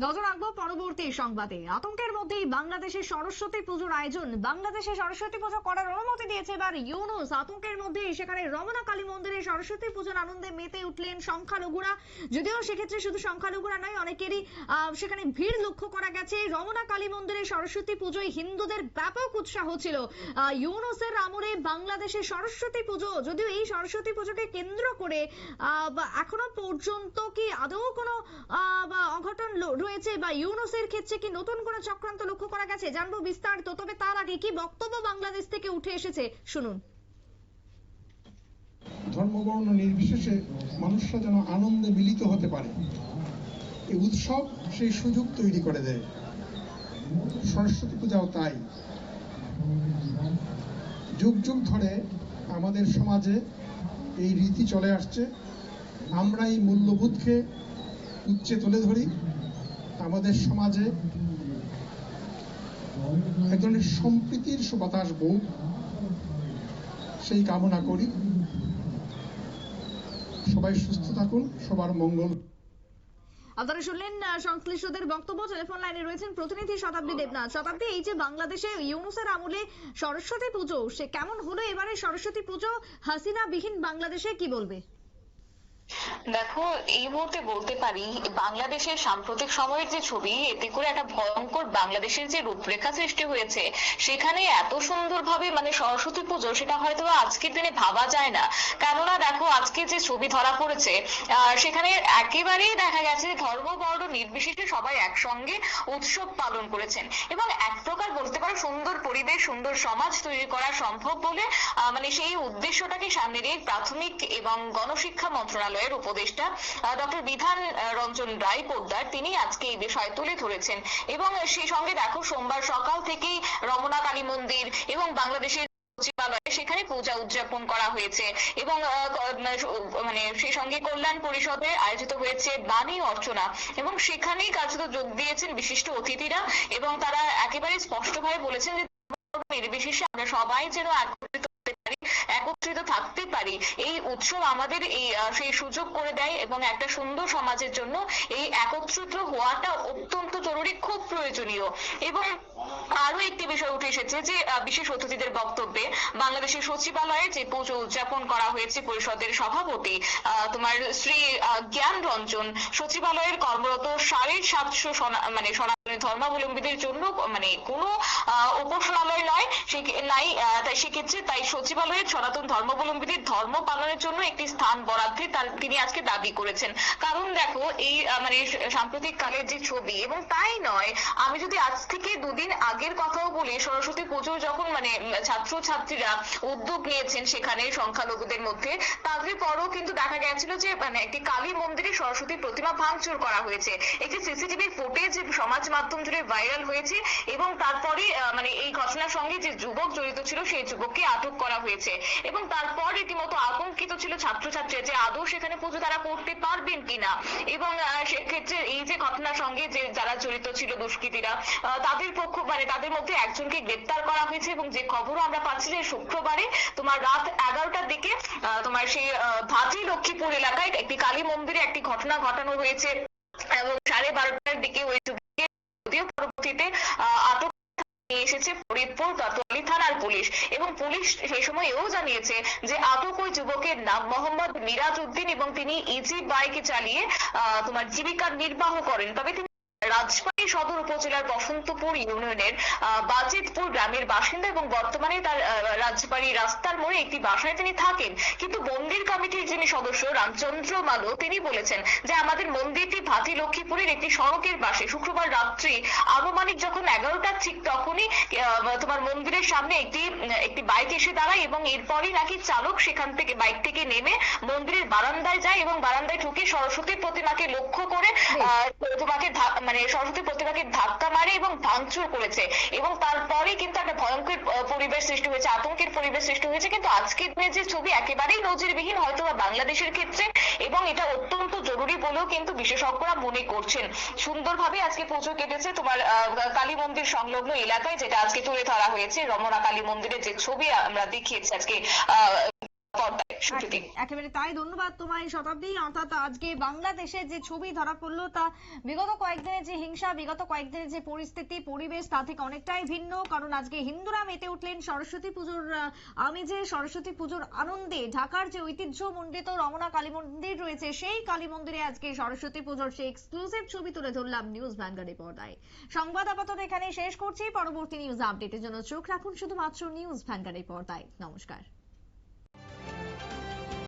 নজর রাখবো পরবর্তী সংবাদে। আতঙ্কের মধ্যেই বাংলাদেশের সরস্বতী পুজোর আয়োজন। বাংলাদেশে সরস্বতী পুজো করার অনুমতি দিয়েছে এবার ইউনুস। আতঙ্কের মধ্যেই সেখানে রমনা কালী মন্দিরে সরস্বতী পুজোর আনন্দে মেতে উঠলেন সংখ্যালঘুরা। যদিও সেক্ষেত্রে শুধু সংখ্যালঘুরা নয়, অনেকেরই সেখানে ভিড় লক্ষ্য করা গেছে। রমনা কালী মন্দিরে সরস্বতী পুজোয় হিন্দুদের ব্যাপক উৎসাহ ছিল। ইউনুসের আমলে বাংলাদেশে সরস্বতী পুজো, যদিও এই সরস্বতী পুজোকে কেন্দ্র করে এখনো পর্যন্ত কি আদৌ কোনো অঘটন রয়েছে বা ইউনুসের ক্ষেত্রে কি নতুন কোনো চক্রান্ত লক্ষ্য করা গেছে, জানবো বিস্তারিত। তবে তার আগে কি বক্তব্য বাংলাদেশ থেকে উঠে এসেছে শুনুন। ধর্মবর্ণ নির্বিশেষে মানুষরা যেন আনন্দে মিলিত হতে পারে, এই উৎসব সেই সুযোগ তৈরি করে দেয়। সরস্বতী পূজাও তাই। যুগ যুগ ধরে আমাদের সমাজে এই রীতি চলে আসছে। আমরা এই মূল্যবোধকে উচ্চে তুলে ধরি। আমাদের সমাজে এক ধরনের সম্প্রীতির সুবাতাস বউক, সেই কামনা করি। সবাই সুস্থ থাকুন, সবার মঙ্গল। আপনারা শুনলেন সংশ্লিষ্টদের বক্তব্য। টেলিফোন লাইনে রয়েছেন প্রতিনিধি শতাব্দী দেবনাথ। শতাব্দী, এই যে বাংলাদেশে ইউনুসের আমলে সরস্বতী পুজো, সে কেমন হলো এবারে সরস্বতী পুজো হাসিনা বিহীন বাংলাদেশে, কি বলবে? দেখো, এই মুহূর্তে বলতে পারি বাংলাদেশের সাম্প্রতিক সময়ের যে ছবি, এতে করে একটা ভয়ঙ্কর বাংলাদেশের যে রূপরেখা সৃষ্টি হয়েছে, সেখানে এত সুন্দরভাবে সরস্বতী পুজো, সেটা হয়তো আজকের দিনে ভাবা যায় না। কেননা দেখো, আজকে যে ছবি ধরা পড়েছে সেখানে একেবারেই দেখা গেছে ধর্ম বর্ণ নির্বিশেষে সবাই একসঙ্গে উৎসব পালন করেছেন এবং এক প্রকার বলতে পারো সুন্দর পরিবেশ, সুন্দর সমাজ তৈরি করা সম্ভব বলে সেই উদ্দেশ্যটাকে সামনে রেখে প্রাথমিক এবং গণশিক্ষা মন্ত্রণালয়ের উপদেষ্টা ডক্টর বিধান রঞ্জন রায় পোদ্দার তিনি আজকে এই বিষয় তুলে ধরেছেন। এবং সেই সঙ্গে দেখো, সোমবার সকাল থেকেই রমনা কালী মন্দির এবং বাংলাদেশের সচিবালয়ে সেখানে পূজা উদযাপন করা হয়েছে এবং সেই সঙ্গে কল্যাণ পরিষদে আয়োজিত হয়েছে বাণী অর্চনা এবং সেখানেই কার্যত যোগ দিয়েছেন বিশিষ্ট অতিথিরা এবং তারা একেবারে স্পষ্টভাবে বলেছেন যে নির্বিশেষে আমরা সবাই যেন একত্রিত থাকতে পারি। এই উৎসব আমাদের সেই সুযোগ করে দেয় এবং একটা সুন্দর সমাজের জন্য এই একত্রিত হওয়াটা অত্যন্ত জরুরি, খুব প্রয়োজনীয়। এবং আরো একটি বিষয় উঠে এসেছে যে বিশেষ অতিথিদের বক্তব্যে বাংলাদেশের সচিবালয়ে যে পুজো উদযাপন করা হয়েছে, পরিষদের সভাপতি তোমার শ্রী জ্ঞান রঞ্জন সচিবালয়ের কর্মরত 750 সনাতনী ধর্মাবলম্বীদের জন্য কোনো উপাসনালয় নয় তাই সেক্ষেত্রে সচিবালয়ের সনাতন ধর্মাবলম্বীদের ধর্ম পালনের জন্য একটি স্থান বরাদ্দে তিনি আজকে দাবি করেছেন। কারণ দেখো, এই সাম্প্রতিক কালের যে ছবি, এবং তাই নয়, আমি যদি আজ থেকে দুদিন আগের কথাও বলি, সরস্বতী পুজো যখন ছাত্র ছাত্রীরা উদ্যোগ নিয়েছেন সেখানে সংখ্যালঘুদের মধ্যে, তাদের পরও কিন্তু দেখা গেছিল যে একটি কালী মন্দিরে সরস্বতী প্রতিমা ভাঙচুর করা হয়েছে। একটি সিসিটিভি ফুটেজ সমাজ মাধ্যম জুড়ে ভাইরাল হয়েছে এবং তারপরে এই ঘটনার সঙ্গে যে যুবক জড়িত ছিল সেই যুবককে আটক করা হয়েছে এবং তারপর রীতিমতো আতঙ্কিত ছিল ছাত্রছাত্রীরা যে আদৌ সেখানে পুজো তারা করতে পারবেন কিনা। এবং সেক্ষেত্রে এই যে ঘটনার সঙ্গে যে যারা জড়িত ছিল দুষ্কৃতীরা, তাদের তাদের মধ্যে একজনকে গ্রেপ্তার করা হয়েছে এবং যে খবরও আমরা পাচ্ছি যে শুক্রবারে রাত 11টার দিকে সেই ভাটি লক্ষ্মীপুর এলাকায় একটি কালী মন্দিরে একটি ঘটনা ঘটানো হয়েছে এবং 12:30টার দিকে ওই যুবককে যদিও পরবর্তীতে আটক এসেছে ফরিদপুর কোতোয়ালি থানার পুলিশ এবং পুলিশ সেই সময় এও জানিয়েছে যে আটক ওই যুবকের নাম মোহাম্মদ মিরাজ উদ্দিন এবং তিনি ইজি বাইক চালিয়ে জীবিকা নির্বাহ করেন। তবে তিনি রাজবাড়ী সদর উপজেলার বসন্তপুর ইউনিয়নের বাজিতপুর গ্রামের বাসিন্দা এবং বর্তমানে তার রাজবাড়ী রাস্তার মোড়ে একটি বাসায় তিনি থাকেন। কিন্তু মন্দির কমিটির যিনি সদস্য রামচন্দ্র মালো তিনি বলেছেন যে আমাদের মন্দিরটি ভাটি লক্ষ্মীপুরের একটি সড়কের পাশে। শুক্রবার রাত্রি আনুমানিক যখন 11টা ঠিক তখনই মন্দিরের সামনে একটি বাইক এসে দাঁড়ায় এবং এরপরই নাকি চালক সেখান থেকে বাইক থেকে নেমে মন্দিরের বারান্দায় যায় এবং বারান্দায় ঢুকে সরস্বতী প্রতিমাকে লক্ষ্য করে সরস্বতী প্রতিমাকে ধাক্কা মারে এবং ভাঙচুর করেছে এবং তারপরে কিন্তু একটা ভয়ঙ্কর পরিবেশ সৃষ্টি হয়েছে, আতঙ্কের পরিবেশ সৃষ্টি হয়েছে। কিন্তু আজকের দিনে যে ছবি একেবারেই নজিরবিহীন হয়তো বা বাংলাদেশের ক্ষেত্রে, এবং এটা অত্যন্ত জরুরি বলেও কিন্তু বিশেষজ্ঞরা মনে করছেন। সুন্দরভাবে আজকে পুজো কেটেছে কালী মন্দির সংলগ্ন এলাকায়, যেটা আজকে তুলে ধরা হয়েছে রমনা কালী মন্দিরের যে ছবি আমরা দেখিয়েছি আজকে পর্দায়। সুপ্রীতি। একেবারে তাই, ধন্যবাদ তোমায় শতাব্দী। অর্থাৎ আজকে বাংলাদেশের যে ছবি ধরা পড়লো তা বিগত কয়েকদিনের যে হিংসা, বিগত কয়েকদিনের যে পরিস্থিতি পরিবেশ তা থেকে অনেকটাই ভিন্ন। কারণ আজকে হিন্দুরা মেতে উঠলেন সরস্বতী পুজোর আমেজে, সরস্বতী পুজোর আনন্দে। ঢাকার যে ঐতিহ্যমণ্ডিত রমনা কালী মন্দির রয়েছে সেই কালী মন্দিরে আজকে সরস্বতী পুজোর সেই এক্সক্লুসিভ ছবি তুলে ধরলাম নিউজ ভ্যানগার্ডের পর্দায়। সংবাদ আপাতত এখানে শেষ করছি। পরবর্তী নিউজ আপডেটের জন্য চোখ রাখুন শুধুমাত্র নিউজ ভ্যানগার্ডের পর্দায়। নমস্কার।